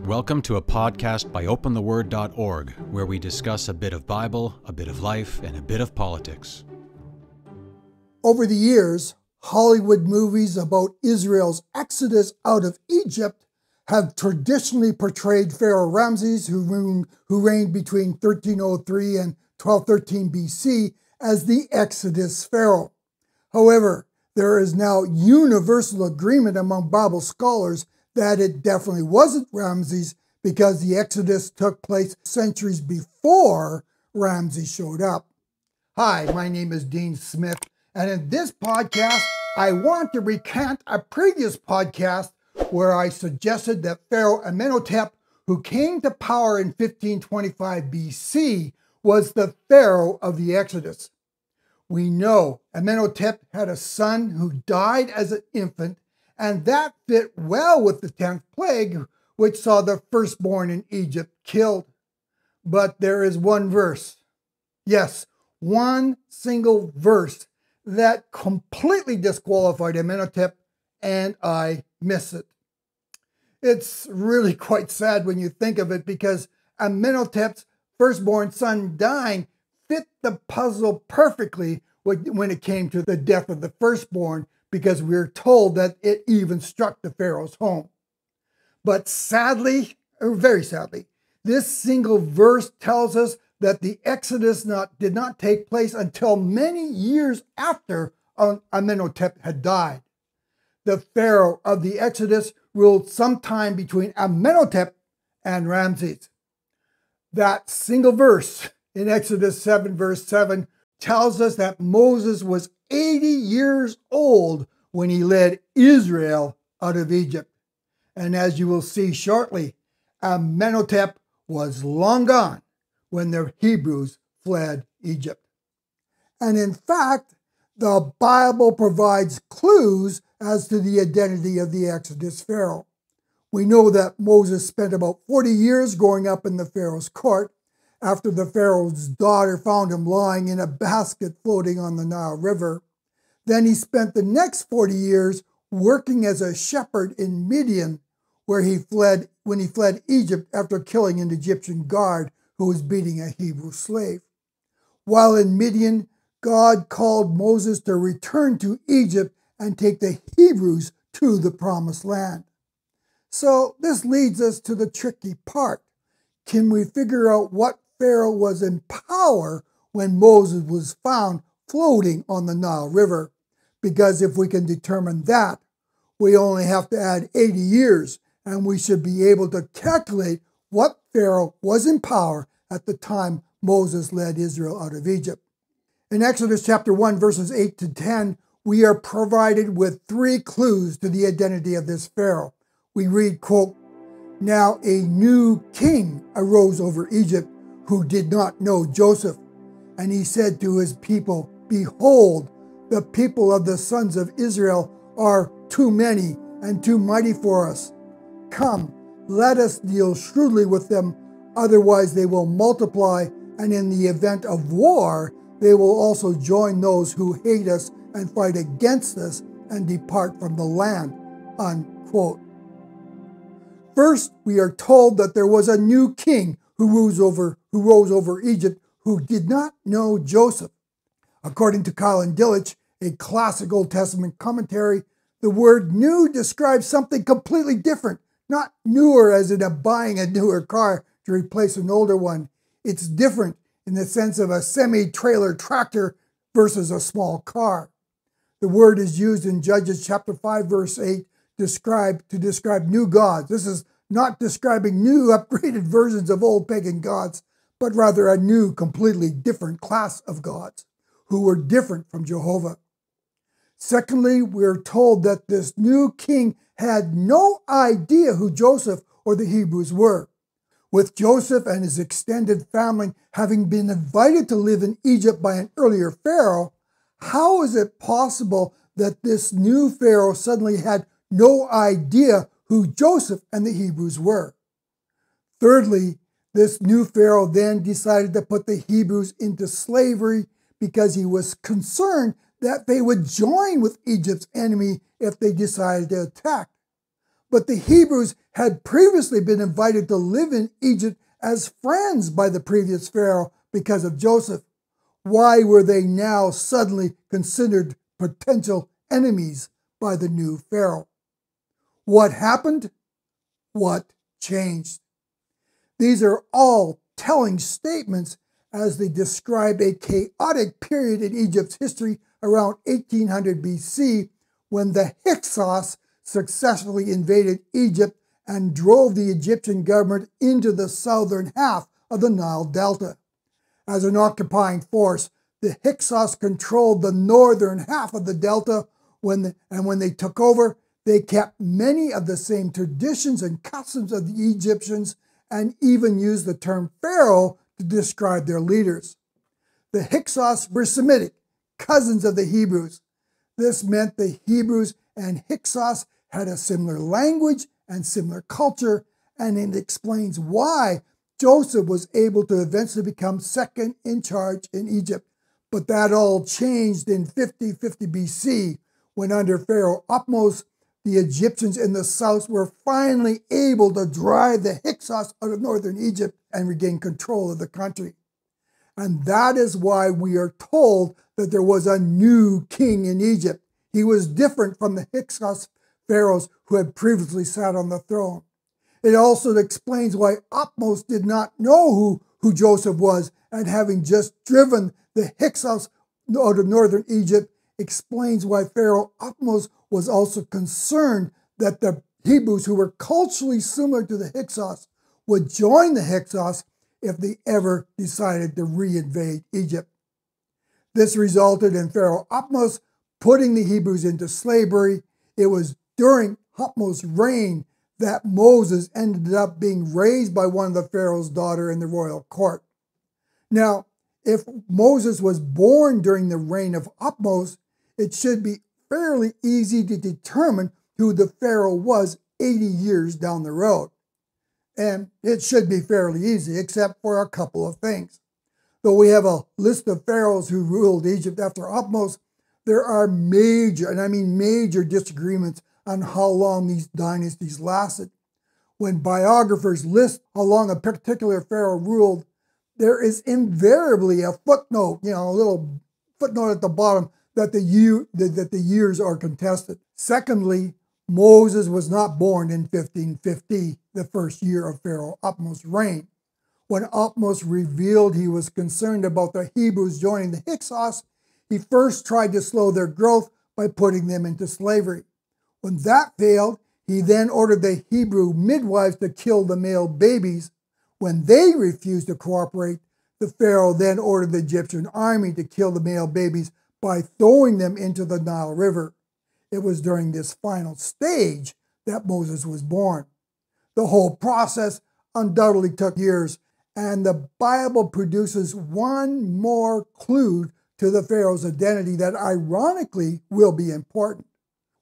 Welcome to a podcast by opentheword.org, where we discuss a bit of Bible, a bit of life, and a bit of politics. Over the years, Hollywood movies about Israel's exodus out of Egypt have traditionally portrayed Pharaoh Ramses, who reigned between 1303 and 1213 BC, as the Exodus Pharaoh. However, there is now universal agreement among Bible scholars that it definitely wasn't Ramses, because the Exodus took place centuries before Ramses showed up. Hi, my name is Dean Smith, and in this podcast, I want to recant a previous podcast where I suggested that Pharaoh Amehotep, who came to power in 1525 BC, was the Pharaoh of the Exodus. We know Amehotep had a son who died as an infant, and that fit well with the 10th plague, which saw the firstborn in Egypt killed. But there is one verse, yes, one single verse, that completely disqualified Amehotep, and I miss it. It's really quite sad when you think of it, because Amenhotep's firstborn son dying fit the puzzle perfectly when it came to the death of the firstborn, because we're told that it even struck the Pharaoh's home. But sadly, or very sadly, this single verse tells us that the Exodus did not take place until many years after Amenhotep had died. The Pharaoh of the Exodus ruled sometime between Amenhotep and Ramses. That single verse in Exodus 7, verse 7, tells us that Moses was 80 years old when he led Israel out of Egypt. And as you will see shortly, Amenhotep was long gone when the Hebrews fled Egypt. And in fact, the Bible provides clues as to the identity of the Exodus Pharaoh. We know that Moses spent about 40 years growing up in the Pharaoh's court, after the Pharaoh's daughter found him lying in a basket floating on the Nile River. Then he spent the next 40 years working as a shepherd in Midian, when he fled Egypt after killing an Egyptian guard who was beating a Hebrew slave. While in Midian, God called Moses to return to Egypt and take the Hebrews to the promised land. So this leads us to the tricky part. Can we figure out what Pharaoh was in power when Moses was found floating on the Nile River? Because if we can determine that, we only have to add 80 years, and we should be able to calculate what Pharaoh was in power at the time Moses led Israel out of Egypt. In Exodus chapter 1, verses 8 to 10, we are provided with 3 clues to the identity of this Pharaoh. We read, quote, "Now a new king arose over Egypt who did not know Joseph. And he said to his people, 'Behold, the people of the sons of Israel are too many and too mighty for us. Come, let us deal shrewdly with them, otherwise they will multiply, and in the event of war, they will also join those who hate us and fight against us and depart from the land.'" Unquote. First, we are told that there was a new king who rose over Egypt who did not know Joseph. According to Colin Dillich, a classic Old Testament commentary, the word new describes something completely different, not newer as in buying a newer car to replace an older one. It's different in the sense of a semi-trailer tractor versus a small car. The word is used in Judges chapter 5, verse 8, to describe new gods. This is not describing new upgraded versions of old pagan gods, but rather a new, completely different class of gods who were different from Jehovah. Secondly, we're told that this new king had no idea who Joseph or the Hebrews were. With Joseph and his extended family having been invited to live in Egypt by an earlier Pharaoh, how is it possible that this new Pharaoh suddenly had no idea who Joseph and the Hebrews were? Thirdly, this new Pharaoh then decided to put the Hebrews into slavery because he was concerned that they would join with Egypt's enemy if they decided to attack. But the Hebrews had previously been invited to live in Egypt as friends by the previous Pharaoh because of Joseph. Why were they now suddenly considered potential enemies by the new Pharaoh? What happened? What changed? These are all telling statements as they describe a chaotic period in Egypt's history around 1800 BC when the Hyksos successfully invaded Egypt and drove the Egyptian government into the southern half of the Nile Delta. As an occupying force, the Hyksos controlled the northern half of the delta, when they took over, they kept many of the same traditions and customs of the Egyptians and even used the term Pharaoh to describe their leaders. The Hyksos were Semitic, cousins of the Hebrews. This meant the Hebrews and Hyksos had a similar language and similar culture, and it explains why Joseph was able to eventually become second in charge in Egypt. But that all changed in 50 BC, when under Pharaoh Amehotep, the Egyptians in the south were finally able to drive the Hyksos out of northern Egypt and regain control of the country. And that is why we are told that there was a new king in Egypt. He was different from the Hyksos pharaohs who had previously sat on the throne. It also explains why Amehotep did not know who Joseph was, and having just driven the Hyksos out of northern Egypt, explains why Pharaoh Amehotep was also concerned that the Hebrews, who were culturally similar to the Hyksos, would join the Hyksos if they ever decided to reinvade Egypt. This resulted in Pharaoh Amehotep putting the Hebrews into slavery. It was during Amehotep's reign that Moses ended up being raised by one of the Pharaoh's daughter in the royal court. Now, if Moses was born during the reign of Amehotep, it should be fairly easy to determine who the Pharaoh was 80 years down the road. And it should be fairly easy, except for a couple of things. Though we have a list of pharaohs who ruled Egypt after Amehotep, there are major, and I mean major, disagreements on how long these dynasties lasted. When biographers list how long a particular pharaoh ruled, there is invariably a footnote, a little footnote at the bottom that the years are contested. Secondly, Moses was not born in 1550, the first year of Pharaoh Amehotep's reign. When Amehotep revealed he was concerned about the Hebrews joining the Hyksos, he first tried to slow their growth by putting them into slavery. When that failed, he then ordered the Hebrew midwives to kill the male babies. When they refused to cooperate, the Pharaoh then ordered the Egyptian army to kill the male babies by throwing them into the Nile River. It was during this final stage that Moses was born. The whole process undoubtedly took years, and the Bible produces one more clue to the Pharaoh's identity that ironically will be important.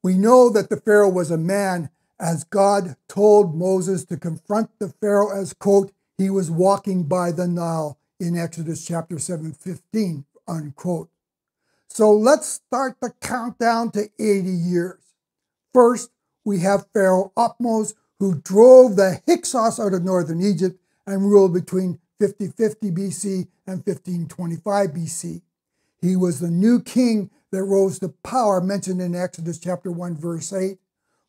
We know that the Pharaoh was a man, as God told Moses to confront the Pharaoh as, quote, he was walking by the Nile in Exodus chapter 7:15, unquote. So let's start the countdown to 80 years. First, we have Pharaoh Amehotep, who drove the Hyksos out of northern Egypt and ruled between 50 BC and 1525 BC. He was the new king that rose to power mentioned in Exodus chapter 1, verse 8.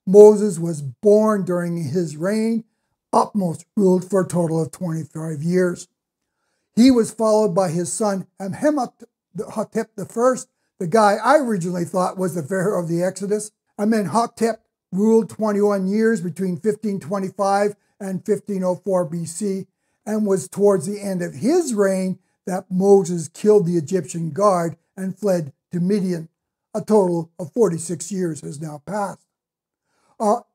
Moses was born during his reign. Amehotep ruled for a total of 25 years. He was followed by his son Amehotep I, the guy I originally thought was the Pharaoh of the Exodus. Amehotep ruled 21 years between 1525 and 1504 BC, and was towards the end of his reign that Moses killed the Egyptian guard and fled to Midian. A total of 46 years has now passed.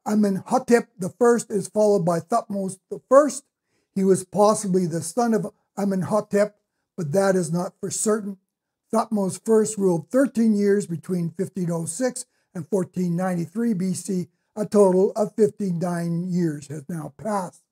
Amenhotep I is followed by Thutmose I. He was possibly the son of Amenhotep, but that is not for certain. Thutmose I ruled 13 years between 1506 and 1493 BC. A total of 59 years has now passed.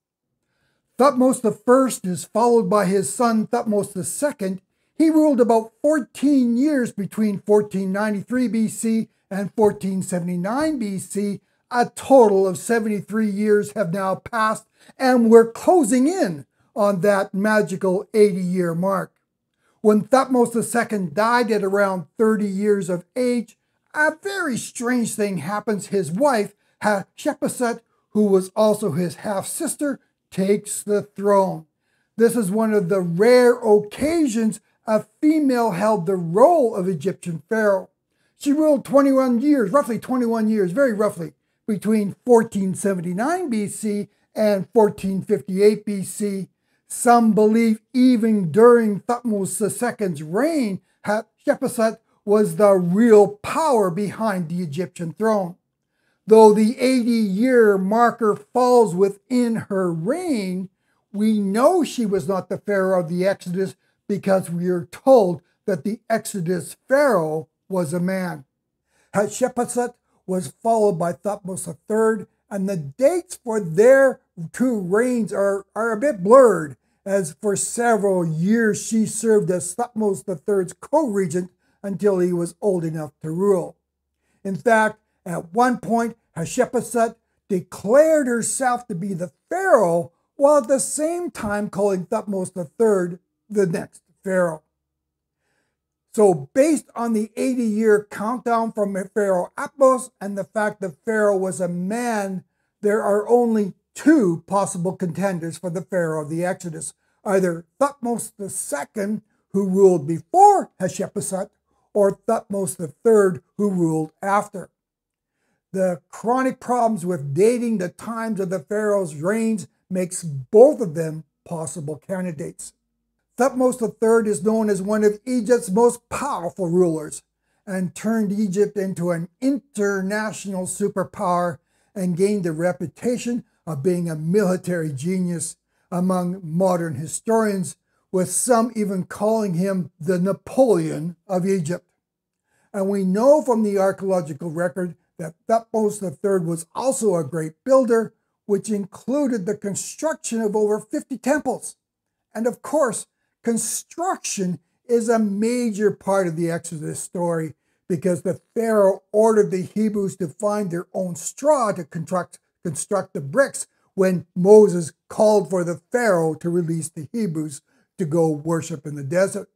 Thutmose I is followed by his son Thutmose II. He ruled about 14 years between 1493 BC and 1479 BC, A total of 73 years have now passed, and we're closing in on that magical 80-year mark. When Thutmose II died at around 30 years of age, a very strange thing happens. His wife, Hatshepsut, who was also his half-sister, takes the throne. This is one of the rare occasions a female held the role of Egyptian pharaoh. She ruled 21 years, roughly 21 years, very roughly, between 1479 BC and 1458 BC. Some believe even during Thutmose II's reign, Hatshepsut was the real power behind the Egyptian throne. Though the 80-year marker falls within her reign, we know she was not the pharaoh of the Exodus because we are told that the Exodus pharaoh was a man. Hatshepsut was followed by Thutmose III, and the dates for their two reigns are a bit blurred, as for several years she served as Thutmose III's co-regent until he was old enough to rule. In fact, at one point, Hatshepsut declared herself to be the pharaoh, while at the same time calling Thutmose III the next pharaoh. So based on the 80-year countdown from Pharaoh Amehotep and the fact that Pharaoh was a man, there are only two possible contenders for the Pharaoh of the Exodus, either Thutmose II, who ruled before Hatshepsut, or Thutmose III, who ruled after. The chronic problems with dating the times of the pharaoh's reigns makes both of them possible candidates. Thutmose III is known as one of Egypt's most powerful rulers and turned Egypt into an international superpower and gained the reputation of being a military genius among modern historians, with some even calling him the Napoleon of Egypt. And we know from the archaeological record that Thutmose III was also a great builder, which included the construction of over 50 temples. And of course, construction is a major part of the Exodus story because the Pharaoh ordered the Hebrews to find their own straw to construct the bricks when Moses called for the Pharaoh to release the Hebrews to go worship in the desert.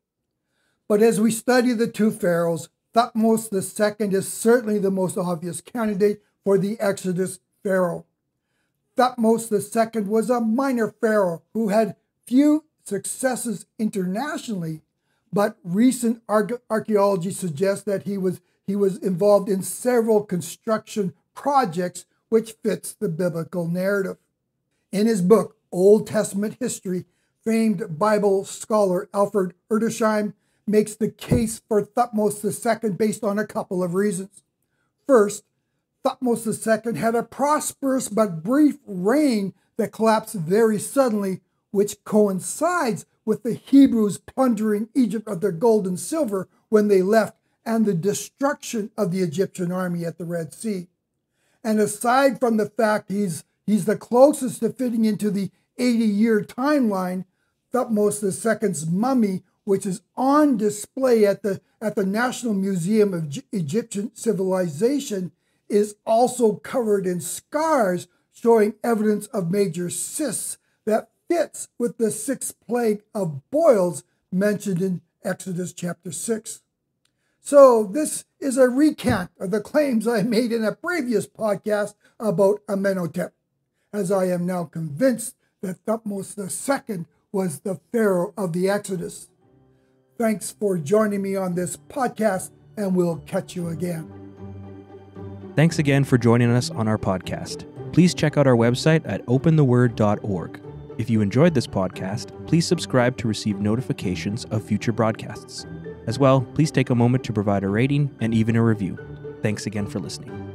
But as we study the two pharaohs, Thutmose II is certainly the most obvious candidate for the Exodus pharaoh. Thutmose II was a minor pharaoh who had few successes internationally, but recent archaeology suggests that he was involved in several construction projects, which fits the biblical narrative. In his book, Old Testament History, famed Bible scholar Alfred Edersheim makes the case for Thutmose II based on a couple of reasons. First, Thutmose II had a prosperous but brief reign that collapsed very suddenly, which coincides with the Hebrews plundering Egypt of their gold and silver when they left and the destruction of the Egyptian army at the Red Sea. And aside from the fact he's the closest to fitting into the 80-year timeline, Thutmose II's mummy, which is on display at the National Museum of Egyptian Civilization, is also covered in scars showing evidence of major cysts that fits with the sixth plague of boils mentioned in Exodus chapter 6. So this is a recant of the claims I made in a previous podcast about Amehotep, as I am now convinced that Thutmose II was the Pharaoh of the Exodus. Thanks for joining me on this podcast, and we'll catch you again. Thanks again for joining us on our podcast. Please check out our website at opentheword.org. If you enjoyed this podcast, please subscribe to receive notifications of future broadcasts. As well, please take a moment to provide a rating and even a review. Thanks again for listening.